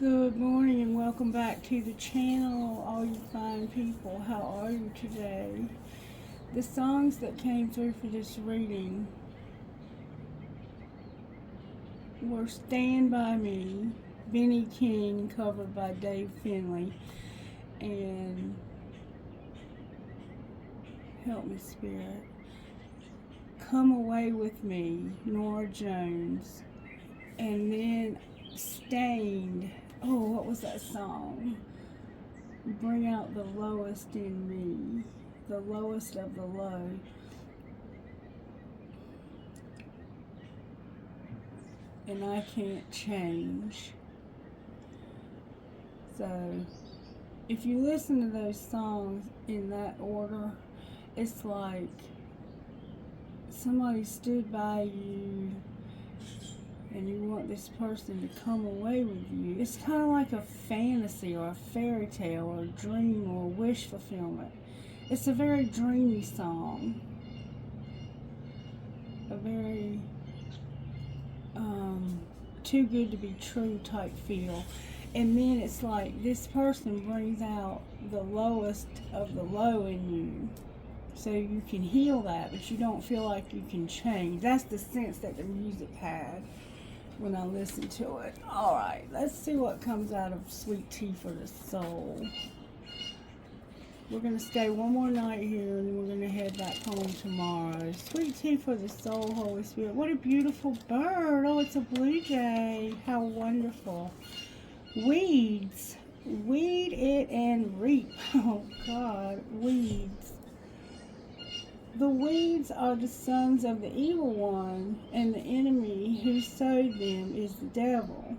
Good morning and welcome back to the channel, all you fine people. How are you today? The songs that came through for this reading were Stand By Me, Benny King, covered by Dave Finley, and Help Me Spirit, Come Away With Me, Nora Jones, and then Stained. Oh, what was that song? Bring Out the Lowest in Me, the lowest of the low. And I Can't Change. So, if you listen to those songs in that order, it's like somebody stood by you and you want this person to come away with you. It's kind of like a fantasy or a fairy tale or a dream or a wish fulfillment. It's a very dreamy song. A very too good to be true type feel. And then it's like this person brings out the lowest of the low in you. So you can heal that, but you don't feel like you can change. That's the sense that the music had when I listened to it. Alright, let's see what comes out of Sweet Tea for the Soul. We're going to stay one more night here and then we're going to head back home tomorrow. Sweet Tea for the Soul, Holy Spirit. What a beautiful bird. Oh, it's a blue jay. How wonderful. Weeds. Weed it and reap. Oh, God. Weeds. The weeds are the sons of the evil one, and the enemy who sowed them is the devil.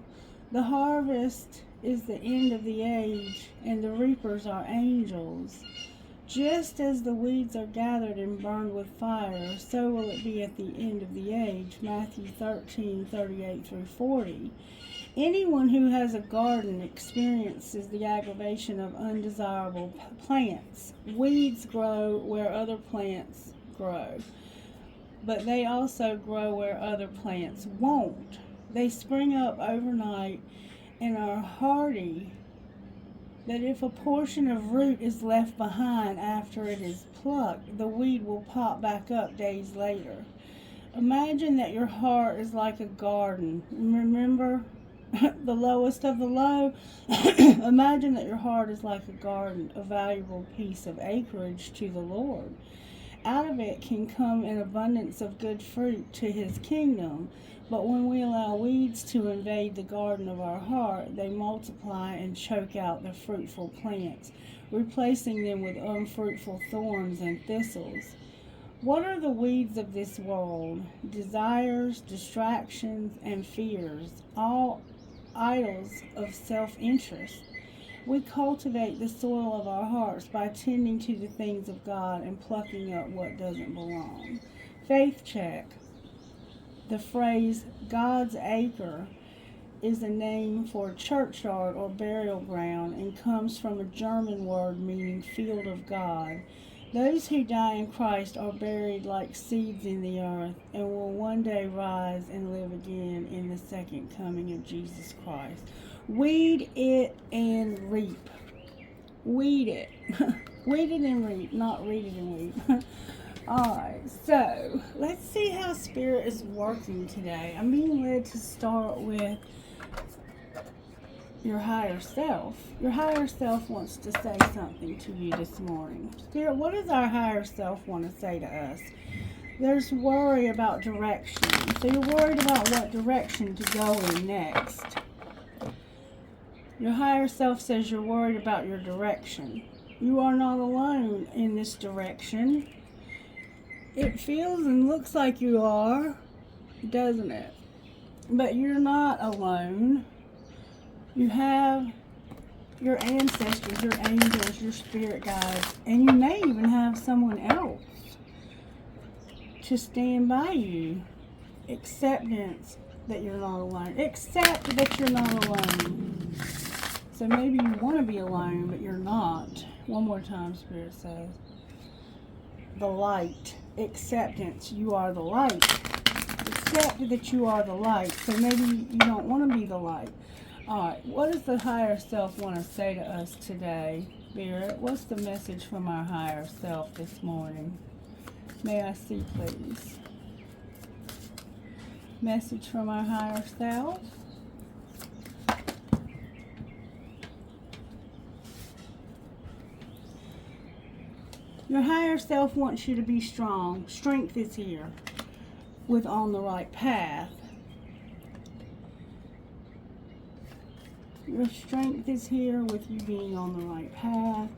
The harvest is the end of the age, and the reapers are angels. Just as the weeds are gathered and burned with fire, so will it be at the end of the age. Matthew 13:38 through 40. Anyone who has a garden experiences the aggravation of undesirable plants. Weeds grow where other plants grow, but they also grow where other plants won't. They spring up overnight and are hardy, that if a portion of root is left behind after it is plucked, the weed will pop back up days later. Imagine that your heart is like a garden. Remember? The lowest of the low. Imagine that your heart is like a garden, a valuable piece of acreage to the Lord. Out of it can come an abundance of good fruit to his kingdom. But when we allow weeds to invade the garden of our heart, they multiply and choke out the fruitful plants, replacing them with unfruitful thorns and thistles. What are the weeds of this world? Desires, distractions, and fears, all idols of self-interest. We cultivate the soil of our hearts by tending to the things of God and plucking up what doesn't belong. Faith check. The phrase God's acre is a name for a churchyard or burial ground and comes from a German word meaning field of God. Those who die in Christ are buried like seeds in the earth and will one day rise and live again in the second coming of Jesus Christ. Weed it and reap. Weed it. Weed it and reap, not read it and weep. Alright, so let's see how Spirit is working today. I'm being led to start with your higher self. Your higher self wants to say something to you this morning. Spirit, what does our higher self want to say to us? There's worry about direction. So you're worried about what direction to go in next. Your higher self says you're worried about your direction. You are not alone in this direction. It feels and looks like you are, doesn't it? But you're not alone. You have your ancestors, your angels, your spirit guides, and you may even have someone else to stand by you. Acceptance that you're not alone. Accept that you're not alone. So maybe you want to be alone, but you're not. One more time, Spirit says. The light. Acceptance. You are the light. Accept that you are the light. So maybe you don't want to be the light. Alright, what does the higher self want to say to us today, Spirit? What's the message from our higher self this morning? May I see, please? Message from our higher self. Your higher self wants you to be strong. Strength is here with on the right path. Your strength is here with you being on the right path.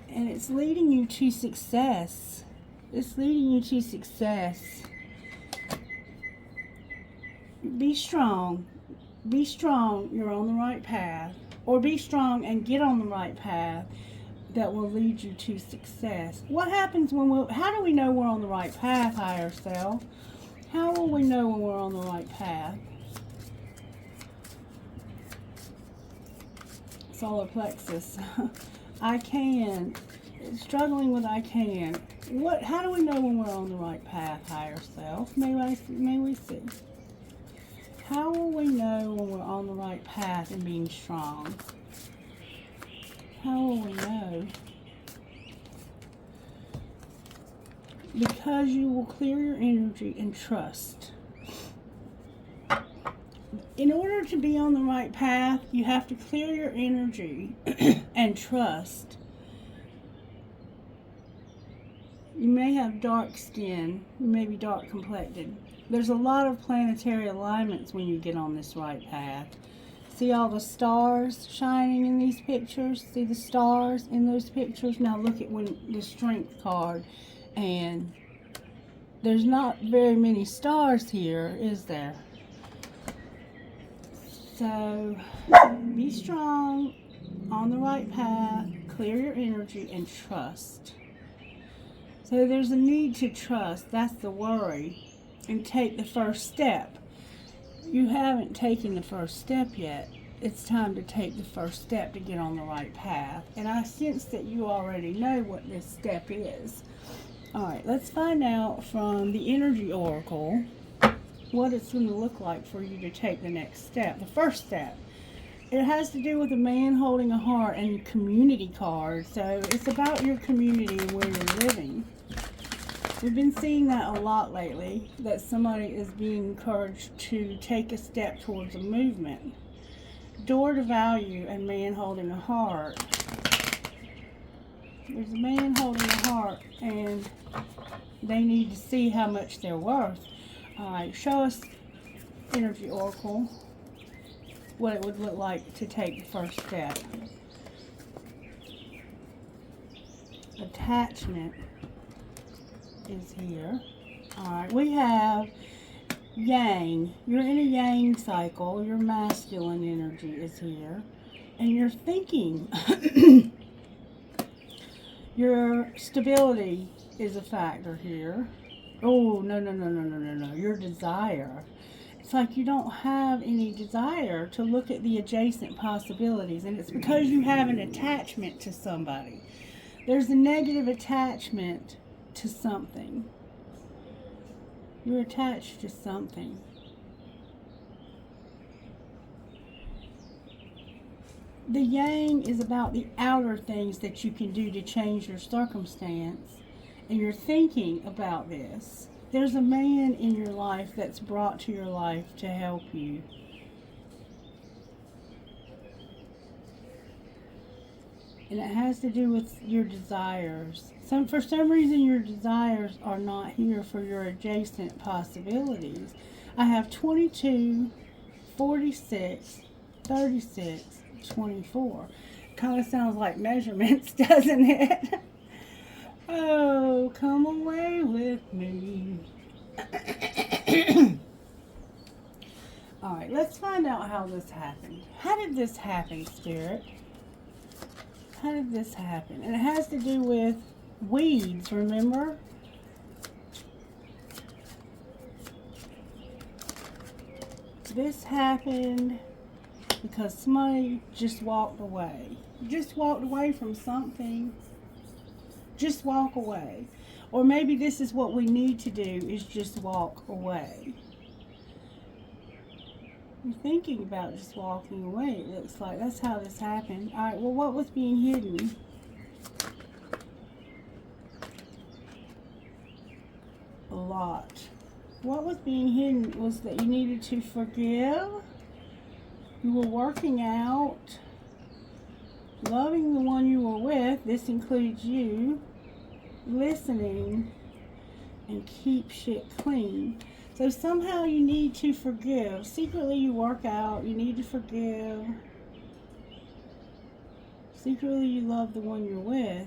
And it's leading you to success. It's leading you to success. Be strong. Be strong. You're on the right path. Or be strong and get on the right path that will lead you to success. What happens when how do we know we're on the right path, higher self? How will we know when we're on the right path? Solar plexus. I can. Struggling with I can. How do we know when we're on the right path, higher self? May we see. How will we know when we're on the right path and being strong? How will we know? Because you will clear your energy and trust. In order to be on the right path, you have to clear your energy and trust. You may have dark skin, you may be dark complected. There's a lot of planetary alignments when you get on this right path. See all the stars shining in these pictures? See the stars in those pictures? Now look at the strength card, and there's not very many stars here, is there? So be strong, on the right path, clear your energy, and trust. So there's a need to trust. That's the worry. And take the first step. You haven't taken the first step yet. It's time to take the first step to get on the right path. And I sense that you already know what this step is. Alright, let's find out from the Energy Oracle what it's going to look like for you to take the next step, the first step. It has to do with a man holding a heart and community card. So it's about your community and where you're living. We've been seeing that a lot lately, that somebody is being encouraged to take a step towards a movement. Door to value and man holding a heart. There's a man holding a heart and they need to see how much they're worth. Alright, show us, Energy Oracle, what it would look like to take the first step. Attachment is here. Alright, we have Yang. You're in a Yang cycle. Your masculine energy is here. And you're thinking. Your stability is a factor here. Oh, no. Your desire. It's like you don't have any desire to look at the adjacent possibilities. And it's because you have an attachment to somebody. There's a negative attachment to something. You're attached to something. The Yang is about the outer things that you can do to change your circumstance. And you're thinking about this. There's a man in your life that's brought to your life to help you. And it has to do with your desires. For some reason, your desires are not here for your adjacent possibilities. I have 22, 46, 36, 24. Kind of sounds like measurements, doesn't it? Oh, come away with me. Alright, let's find out how this happened. How did this happen, Spirit? How did this happen? And it has to do with weeds, remember? This happened because somebody just walked away. Just walked away from something. Just walk away. Or maybe this is what we need to do, is just walk away. You're thinking about just walking away, it looks like. That's how this happened. Alright, well, what was being hidden? A lot. What was being hidden was that you needed to forgive. You were working out, loving the one you were with. This includes you. Listening, and keep shit clean. So somehow you need to forgive. Secretly you work out, you need to forgive. Secretly you love the one you're with.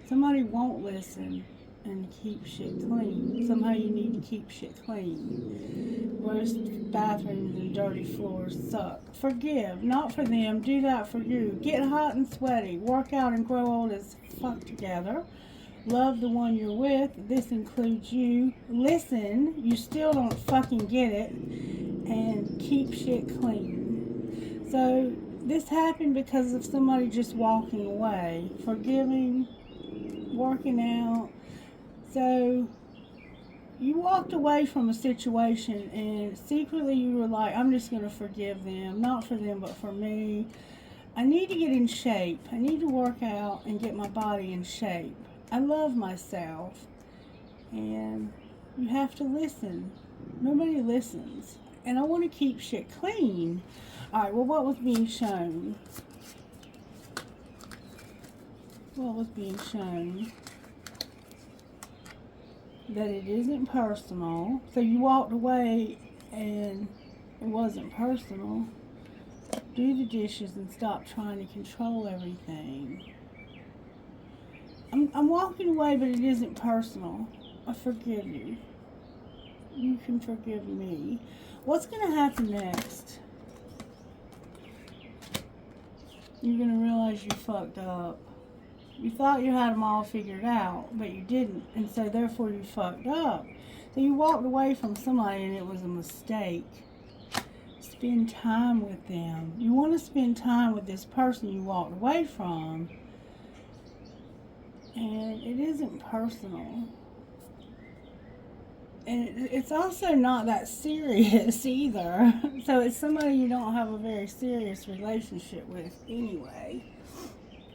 Somebody won't listen and keep shit clean. Somehow you need to keep shit clean. Gross bathrooms and dirty floors suck. Forgive, not for them, do that for you. Get hot and sweaty, work out and grow old as fuck together. Love the one you're with. This includes you. Listen, you still don't fucking get it. And keep shit clean. So this happened because of somebody just walking away. Forgiving, working out. So you walked away from a situation and secretly you were like, I'm just going to forgive them. Not for them, but for me. I need to get in shape. I need to work out and get my body in shape. I love myself, and you have to listen. Nobody listens, and I want to keep shit clean. Alright, well, what was being shown? What was being shown? That it isn't personal. So you walked away, and it wasn't personal. Do the dishes and stop trying to control everything. I'm walking away, but it isn't personal. I forgive you. You can forgive me. What's going to happen next? You're going to realize you fucked up. You thought you had them all figured out, but you didn't. And so, therefore, you fucked up. So you walked away from somebody, and it was a mistake. Spend time with them. You want to spend time with this person you walked away from. And it isn't personal. And it's also not that serious either. So it's somebody you don't have a very serious relationship with anyway.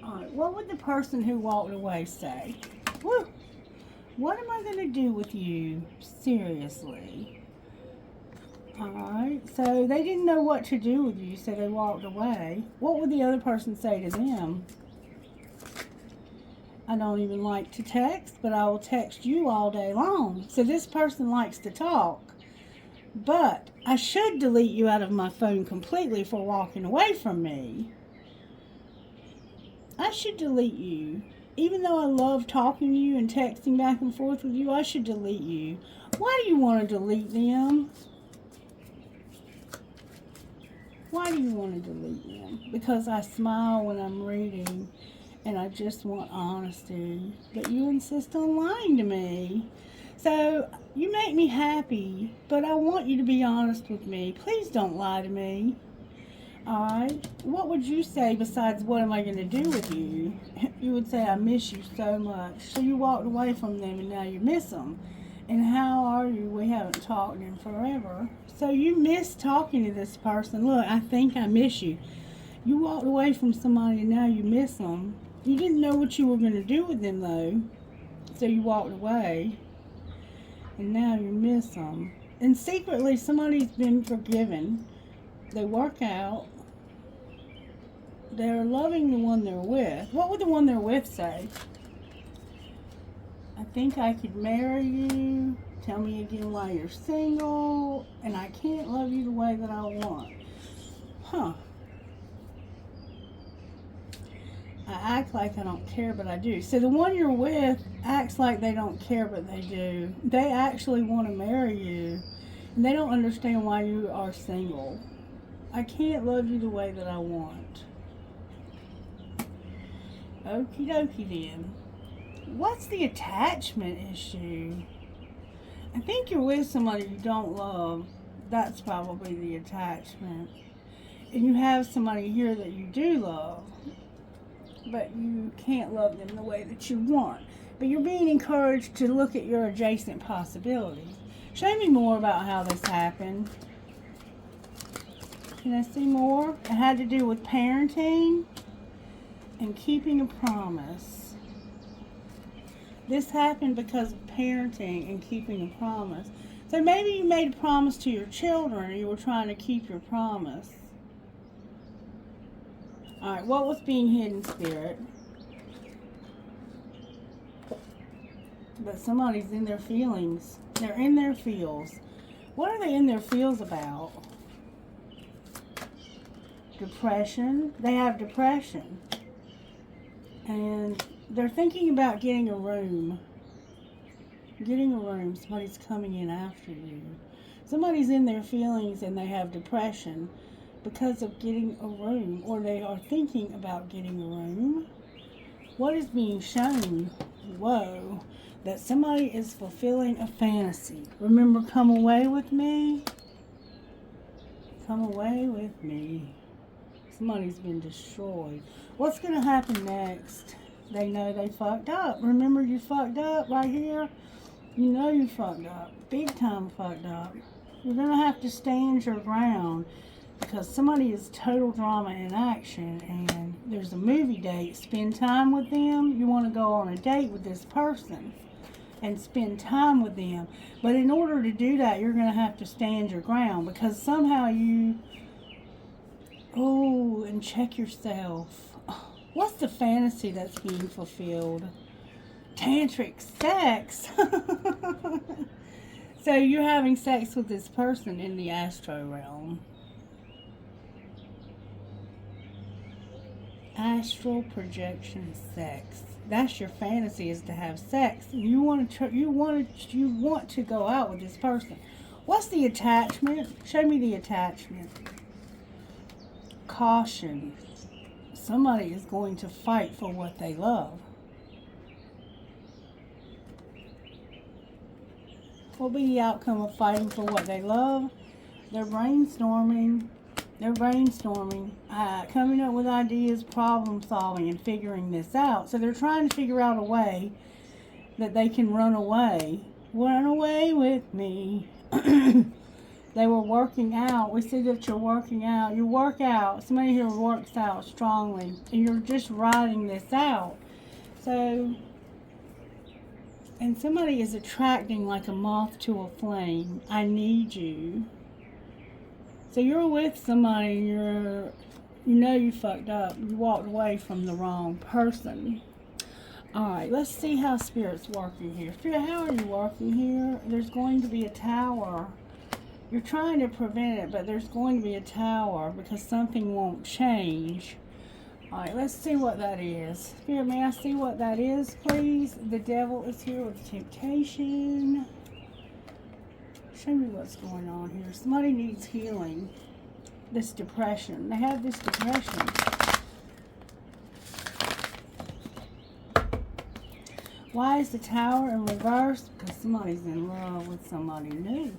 Alright, what would the person who walked away say? Woo! What am I going to do with you? Seriously. Alright, so they didn't know what to do with you, so they walked away. What would the other person say to them? I don't even like to text, but I will text you all day long. So this person likes to talk. But I should delete you out of my phone completely for walking away from me. I should delete you. Even though I love talking to you and texting back and forth with you, I should delete you. Why do you want to delete them? Why do you want to delete them? Because I smile when I'm reading. And I just want honesty. But you insist on lying to me. So, you make me happy, but I want you to be honest with me. Please don't lie to me. Alright? What would you say besides, what am I going to do with you? You would say, I miss you so much. So you walked away from them and now you miss them. And how are you? We haven't talked in forever. So you miss talking to this person. Look, I think I miss you. You walked away from somebody and now you miss them. You didn't know what you were going to do with them, though. So you walked away. And now you miss them. And secretly, somebody's been forgiven. They work out. They're loving the one they're with. What would the one they're with say? I think I could marry you. Tell me again why you're single. And I can't love you the way that I want. Huh. I act like I don't care, but I do. So the one you're with acts like they don't care, but they do. They actually want to marry you. And they don't understand why you are single. I can't love you the way that I want. Okie dokie then. What's the attachment issue? I think you're with somebody you don't love. That's probably the attachment. And you have somebody here that you do love. But you can't love them the way that you want. But you're being encouraged to look at your adjacent possibilities. Show me more about how this happened. Can I see more? It had to do with parenting and keeping a promise. This happened because of parenting and keeping a promise. So maybe you made a promise to your children and you were trying to keep your promise. Alright, what was being hidden, Spirit? But somebody's in their feelings. They're in their feels. What are they in their feels about? Depression. They have depression. And they're thinking about getting a room. Getting a room. Somebody's coming in after you. Somebody's in their feelings and they have depression because of getting a room. Or they are thinking about getting a room. What is being shown? Whoa. That somebody is fulfilling a fantasy. Remember, come away with me? Come away with me. Somebody's been destroyed. What's going to happen next? They know they fucked up. Remember, you fucked up right here? You know you fucked up. Big time fucked up. You're going to have to stand your ground because somebody is total drama in action and there's a movie date. Spend time with them. You want to go on a date with this person and spend time with them. But in order to do that, you're going to have to stand your ground because somehow you... Oh, and check yourself. What's the fantasy that's being fulfilled? Tantric sex. So you're having sex with this person in the astro realm. Astral projection sex. That's your fantasy, is to have sex. You want to go out with this person. What's the attachment? Show me the attachment. Caution. Somebody is going to fight for what they love. What will be the outcome of fighting for what they love? They're brainstorming. Coming up with ideas, problem solving, and figuring this out. So they're trying to figure out a way that they can run away. Run away with me. They were working out. We see that you're working out. You work out. Somebody here works out strongly. And you're just riding this out. So, and somebody is attracting like a moth to a flame. I need you. So you're with somebody and you know you fucked up. You walked away from the wrong person. Alright, let's see how Spirit's working here. Spirit, how are you working here? There's going to be a tower. You're trying to prevent it, but there's going to be a tower because something won't change. Alright, let's see what that is. Spirit, may I see what that is, please? The devil is here with temptation. Show me what's going on here. Somebody needs healing. This depression. They have this depression. Why is the tower in reverse? Because somebody's in love with somebody new.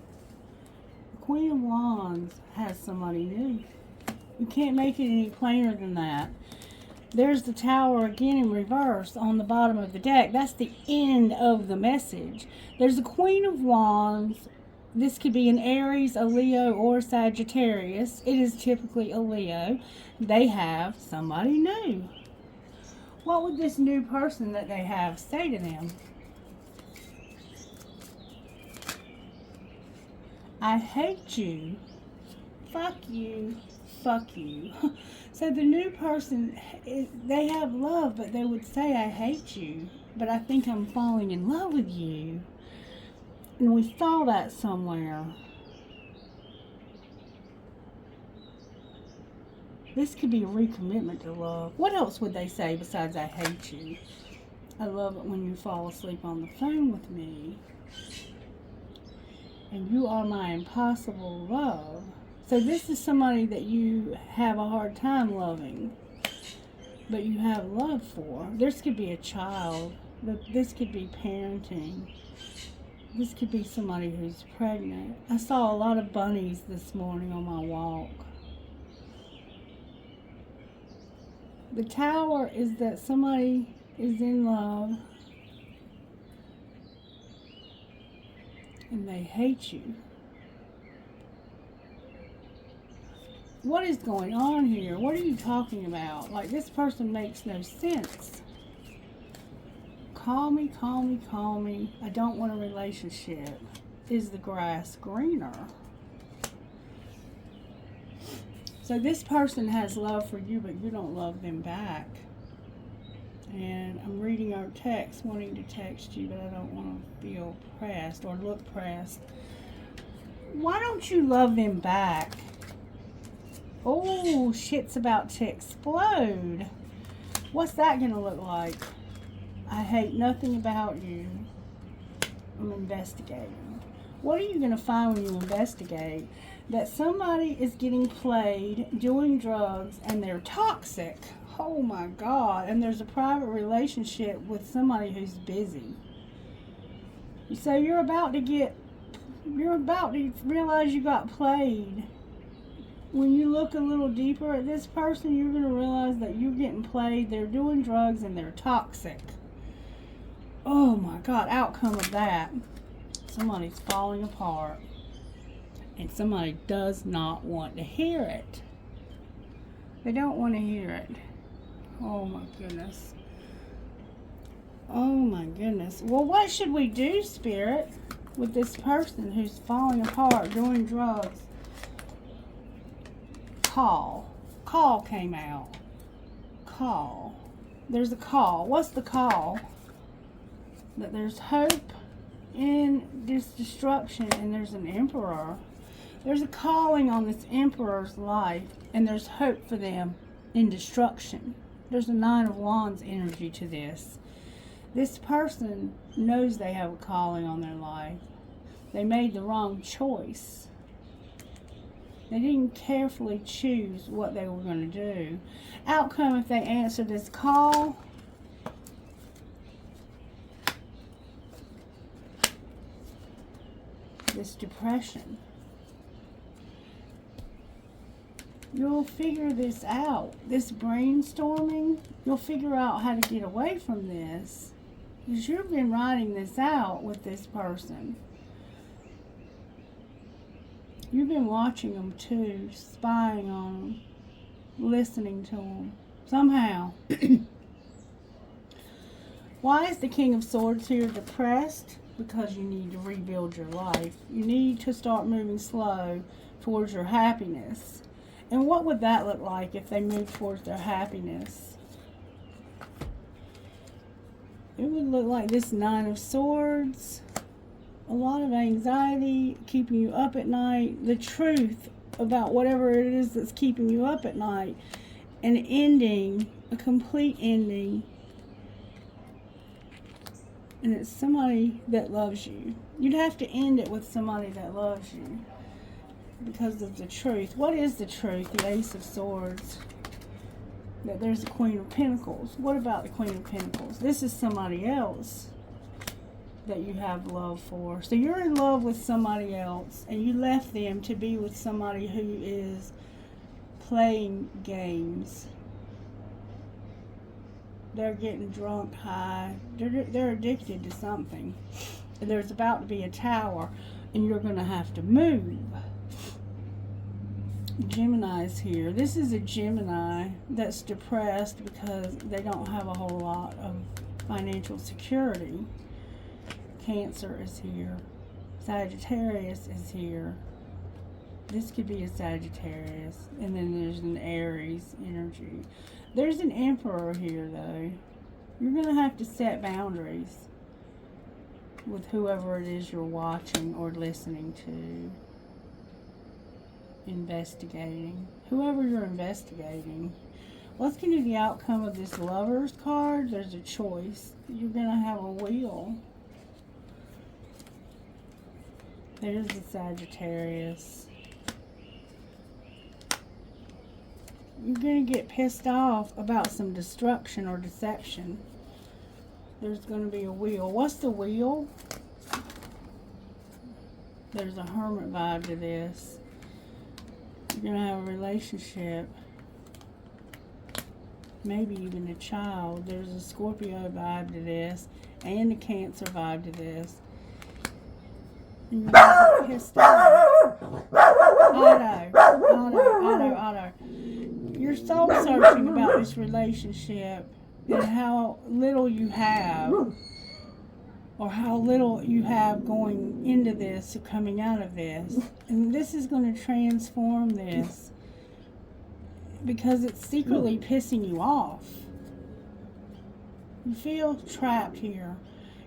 The Queen of Wands has somebody new. You can't make it any plainer than that. There's the tower again in reverse on the bottom of the deck. That's the end of the message. There's the Queen of Wands. This could be an Aries, a Leo, or a Sagittarius. It is typically a Leo. They have somebody new. What would this new person that they have say to them? I hate you. Fuck you. Fuck you. So the new person, they have love, but they would say, I hate you. But I think I'm falling in love with you. And we saw that somewhere. This could be a recommitment to love. What else would they say besides I hate you? I love it when you fall asleep on the phone with me. And you are my impossible love. So this is somebody that you have a hard time loving, but you have love for. This could be a child. This could be parenting. This could be somebody who's pregnant. I saw a lot of bunnies this morning on my walk. The tower is that somebody is in love and they hate you. What is going on here? What are you talking about? Like, this person makes no sense. Call me, call me, call me. I don't want a relationship. Is the grass greener? So this person has love for you, but you don't love them back. And I'm reading our text, wanting to text you, but I don't want to feel pressed or look pressed. Why don't you love them back? Oh, shit's about to explode. What's that going to look like? I hate nothing about you. I'm investigating. What are you going to find when you investigate? That somebody is getting played, doing drugs, and they're toxic. Oh my God. And there's a private relationship with somebody who's busy. So you're about to realize you got played. When you look a little deeper at this person, you're going to realize that you're getting played, they're doing drugs, and they're toxic. Oh my God, outcome of that. Somebody's falling apart. And somebody does not want to hear it. They don't want to hear it. Oh my goodness. Oh my goodness. Well, what should we do, Spirit, with this person who's falling apart, doing drugs? Call. Call came out. Call. There's a call. What's the call? That there's hope in this destruction, and there's an emperor. There's a calling on this emperor's life, and there's hope for them in destruction. There's a 9 of Wands energy to this. This person knows they have a calling on their life. They made the wrong choice. They didn't carefully choose what they were going to do. Outcome if they answer this call. This depression. You'll figure this out. This brainstorming, you'll figure out how to get away from this. Because you've been writing this out with this person. You've been watching them too, spying on them, listening to them. Somehow. Why is the King of Swords here depressed? Because you need to rebuild your life. You need to start moving slow towards your happiness. And what would that look like if they moved towards their happiness? It would look like this 9 of Swords. A lot of anxiety, keeping you up at night. The truth about whatever it is that's keeping you up at night. An ending, a complete ending. And it's somebody that loves you. You'd have to end it with somebody that loves you. Because of the truth. What is the truth? The Ace of Swords. That there's a Queen of Pentacles. What about the Queen of Pentacles? This is somebody else that you have love for. So you're in love with somebody else, and you left them to be with somebody who is playing games. They're getting drunk, high. They're addicted to something. And there's about to be a tower, and you're going to have to move. Gemini's here. This is a Gemini that's depressed because they don't have a whole lot of financial security. Cancer is here. Sagittarius is here. This could be a Sagittarius. And then there's an Aries energy. There's an Emperor here, though. You're going to have to set boundaries with whoever it is you're watching or listening to. Investigating. Whoever you're investigating. Let's get to the outcome of this Lover's card. There's a choice. You're going to have a wheel. There's the Sagittarius. You're going to get pissed off about some destruction or deception. There's going to be a wheel. What's the wheel? There's a Hermit vibe to this. You're going to have a relationship. Maybe even a child. There's a Scorpio vibe to this. And a Cancer vibe to this. And you're going to pissed off. Otto. You're soul searching about this relationship and how little you have, or how little you have going into this or coming out of this. And this is going to transform this because it's secretly pissing you off. You feel trapped here.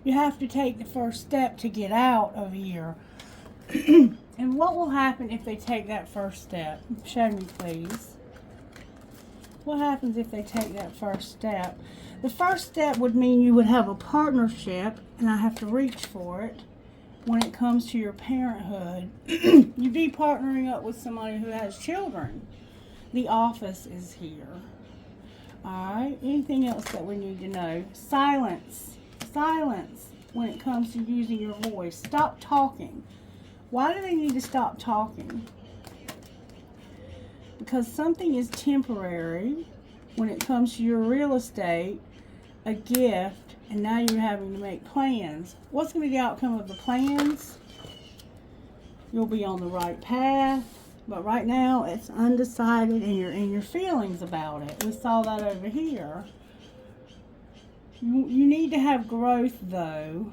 You have to take the first step to get out of here. And what will happen if they take that first step? Show me, please. What happens if they take that first step? The first step would mean you would have a partnership, and I have to reach for it, when it comes to your parenthood. You'd be partnering up with somebody who has children. The office is here. Alright, anything else that we need to know? Silence when it comes to using your voice. Stop talking. Why do they need to stop talking? Because something is temporary when it comes to your real estate, a gift, and now you're having to make plans. What's going to be the outcome of the plans? You'll be on the right path, but right now it's undecided and you're in your feelings about it. We saw that over here. You need to have growth though,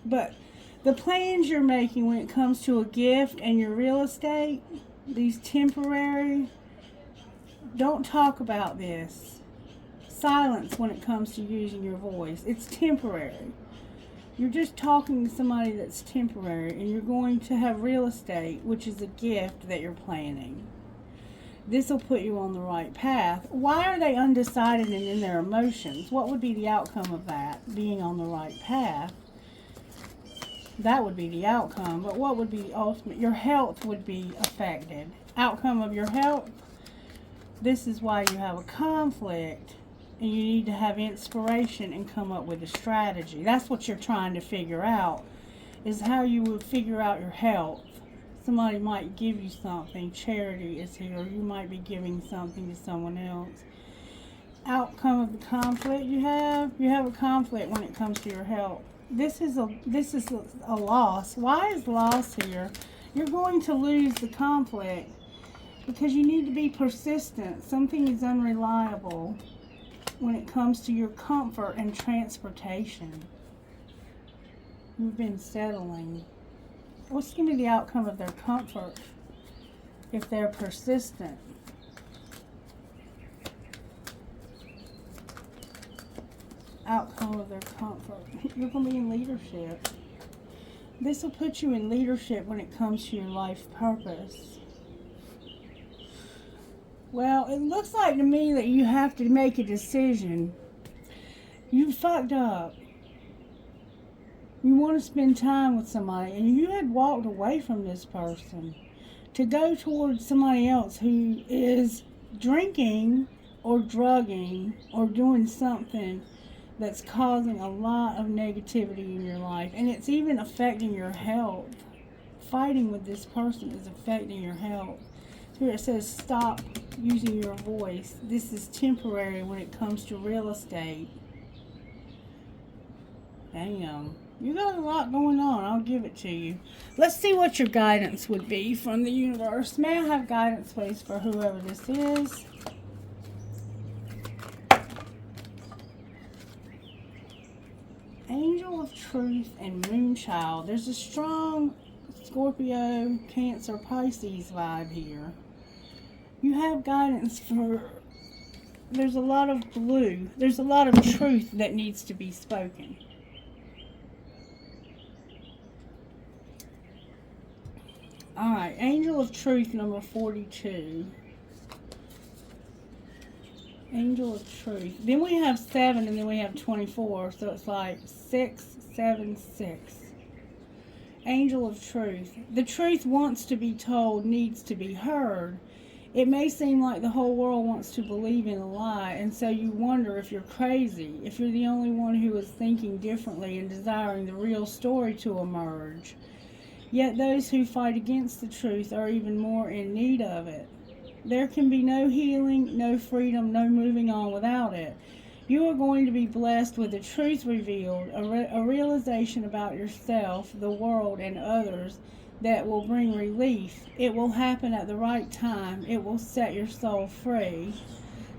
but the plans you're making when it comes to a gift and your real estate, these temporary, don't talk about this. Silence when it comes to using your voice. It's temporary. You're just talking to somebody that's temporary, and you're going to have real estate, which is a gift that you're planning. This will put you on the right path. Why are they undecided and in their emotions? What would be the outcome of that? Being on the right path. That would be the outcome. But what would be the ultimate? Your health would be affected. Outcome of your health. This is why you have a conflict. And you need to have inspiration and come up with a strategy. That's what you're trying to figure out. Is how you would figure out your health. Somebody might give you something. Charity is here. You might be giving something to someone else. Outcome of the conflict you have a conflict when it comes to your health. This is a loss. Why is loss here? You're going to lose the conflict because you need to be persistent. Something is unreliable when it comes to your comfort and transportation. You've been settling. What's going to be the outcome of their comfort if they're persistent? Outcome of their comfort. You're going to be in leadership. This will put you in leadership when it comes to your life purpose. Well, it looks like to me that you have to make a decision. You fucked up. You want to spend time with somebody, and you had walked away from this person to go towards somebody else who is drinking or drugging or doing something that's causing a lot of negativity in your life, and it's even affecting your health. Fighting with this person is affecting your health. Here it says stop using your voice. This is temporary when it comes to real estate. Damn. You got a lot going on. I'll give it to you. Let's see what your guidance would be from the universe. May I have guidance, please, for whoever this is? Angel of Truth and Moonchild. There's a strong Scorpio, Cancer, Pisces vibe here. You have guidance for... There's a lot of blue. There's a lot of truth that needs to be spoken. Alright, Angel of Truth number 42. Angel of Truth. Then we have 7 and then we have 24. So it's like 6, 7, 6. Angel of Truth. The truth wants to be told, needs to be heard. It may seem like the whole world wants to believe in a lie, and so you wonder if you're crazy, if you're the only one who is thinking differently and desiring the real story to emerge. Yet those who fight against the truth are even more in need of it. There can be no healing, no freedom, no moving on without it. You are going to be blessed with the truth revealed, a realization about yourself, the world, and others that will bring relief. It will happen at the right time. It will set your soul free.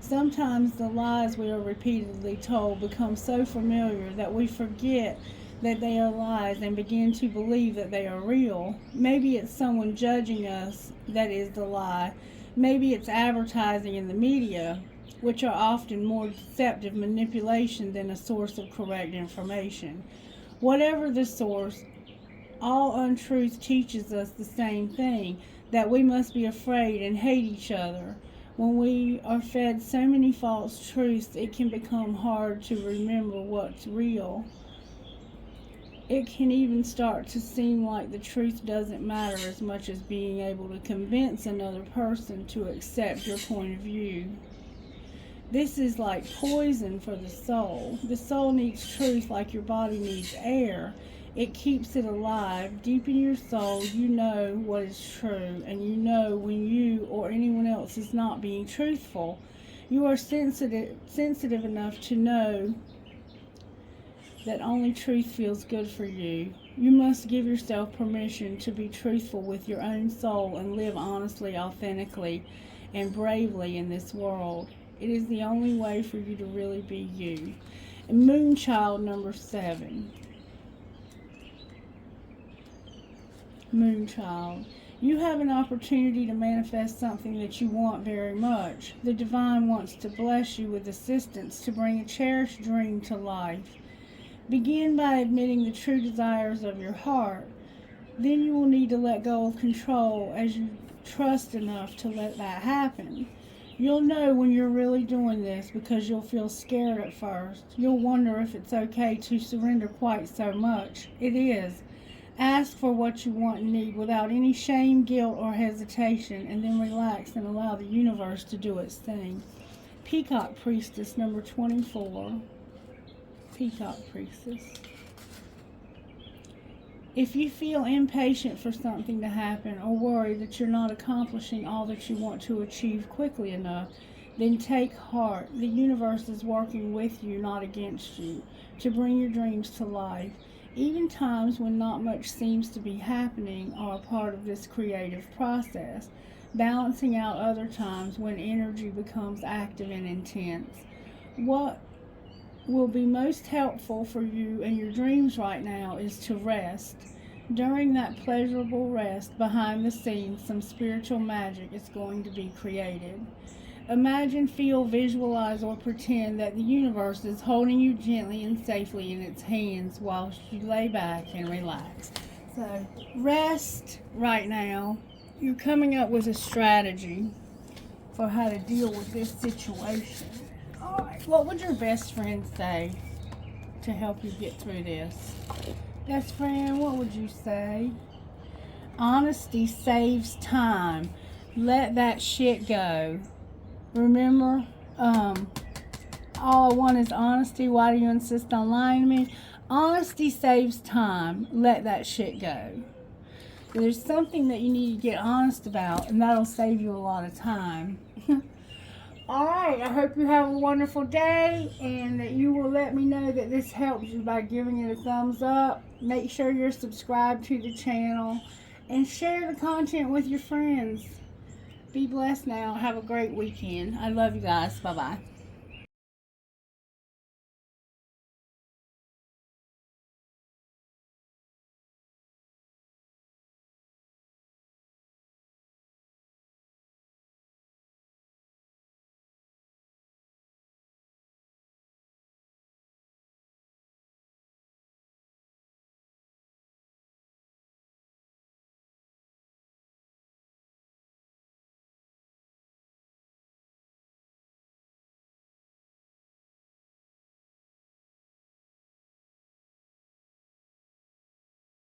Sometimes the lies we are repeatedly told become so familiar that we forget that they are lies and begin to believe that they are real. Maybe it's someone judging us that is the lie. Maybe it's advertising in the media, which are often more deceptive manipulation than a source of correct information. Whatever the source, all untruth teaches us the same thing, that we must be afraid and hate each other. When we are fed so many false truths, it can become hard to remember what's real. It can even start to seem like the truth doesn't matter as much as being able to convince another person to accept your point of view. This is like poison for the soul. The soul needs truth like your body needs air. It keeps it alive. Deep in your soul, you know what is true, and you know when you or anyone else is not being truthful. You are sensitive enough to know that only truth feels good for you. You must give yourself permission to be truthful with your own soul and live honestly, authentically, and bravely in this world. It is the only way for you to really be you. And Moonchild number 7. Moonchild. You have an opportunity to manifest something that you want very much. The divine wants to bless you with assistance to bring a cherished dream to life. Begin by admitting the true desires of your heart. Then you will need to let go of control as you trust enough to let that happen. You'll know when you're really doing this because you'll feel scared at first. You'll wonder if it's okay to surrender quite so much. It is. Ask for what you want and need without any shame, guilt, or hesitation, and then relax and allow the universe to do its thing. Peacock Priestess number 24. Peacock Priestess. If you feel impatient for something to happen or worry that you're not accomplishing all that you want to achieve quickly enough, then take heart. The universe is working with you, not against you, to bring your dreams to life. Even times when not much seems to be happening are a part of this creative process, balancing out other times when energy becomes active and intense. What will be most helpful for you and your dreams right now is to rest. During that pleasurable rest, behind the scenes, some spiritual magic is going to be created. Imagine, feel, visualize, or pretend that the universe is holding you gently and safely in its hands while you lay back and relax. So, rest right now. You're coming up with a strategy for how to deal with this situation. All right, what would your best friend say to help you get through this? Best friend, what would you say? Honesty saves time. Let that shit go. Remember, all I want is honesty. Why do you insist on lying to me? Honesty saves time. Let that shit go. There's something that you need to get honest about, and that'll save you a lot of time. Alright, I hope you have a wonderful day, and that you will let me know that this helps you by giving it a thumbs up. Make sure you're subscribed to the channel, and share the content with your friends. Be blessed now. Have a great weekend. I love you guys. Bye-bye.